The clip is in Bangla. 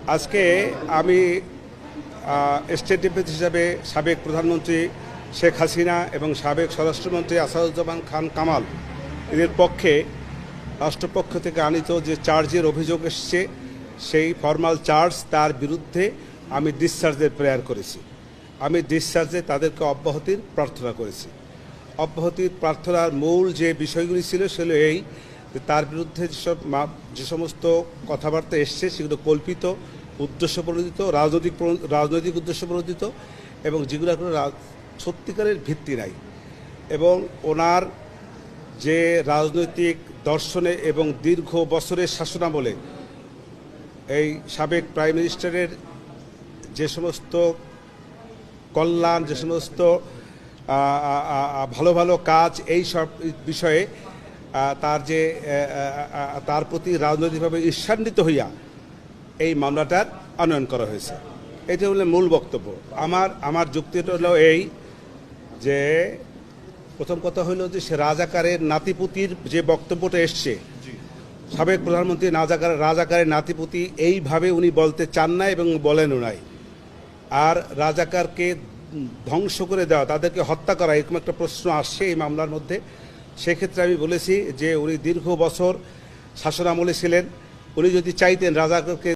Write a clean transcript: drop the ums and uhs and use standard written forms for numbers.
আজকে আমি স্টেট ডেপুটি হিসাবে সাবেক প্রধানমন্ত্রী শেখ হাসিনা এবং সাবেক স্বরাষ্ট্রমন্ত্রী আসাদুজ্জামান খান কামাল এদের পক্ষে রাষ্ট্রপক্ষ থেকে আনিত যে চার্জের অভিযোগ এসছে সেই ফর্মাল চার্জ তার বিরুদ্ধে আমি ডিসচার্জের প্রেয়ার করেছি। আমি ডিসচার্জে তাদেরকে অব্যাহতির প্রার্থনা করেছি। অব্যাহতির প্রার্থনার মূল যে বিষয়গুলি ছিল সেগুলো এই যে তার বিরুদ্ধে যে সমস্ত কথাবার্তা এসছে সেগুলো কল্পিত, উদ্দেশ্যপ্রণোদিত, রাজনৈতিক উদ্দেশ্যপ্রণোদিত এবং যেগুলো কোনো সত্যিকারের ভিত্তি নাই। এবং ওনার যে রাজনৈতিক দর্শনে এবং দীর্ঘ বছরের শাসনামলে এই সাবেক প্রাইম মিনিস্টারের যে সমস্ত কল্যাণ, যে সমস্ত ভালো ভালো কাজ, এই সব বিষয়ে তার প্রতি রাজনৈতিকভাবে ঈর্ষান্বিত হইয়া এই মামলাটার আনয়ন করা হয়েছে। এটা হলো মূল বক্তব্য। আমার যুক্তিটা হলো এই যে প্রথম কথা হলো যে সে রাজাকারের নাতিপুতির যে বক্তব্যটা এসছে, সাবেক প্রধানমন্ত্রী রাজাকারের নাতিপুতি এইভাবে উনি বলতে চান না এবং বলেনও নাই। আর রাজাকারকে ধ্বংস করে দেওয়া, তাদেরকে হত্যা করা, এরকম একটা প্রশ্ন আসছে এই মামলার মধ্যে। সেক্ষেত্রে আমি বলেছি যে উনি দীর্ঘ বছর শাসনামলে ছিলেন। উনি যদি চাইতেন রাজাকারকে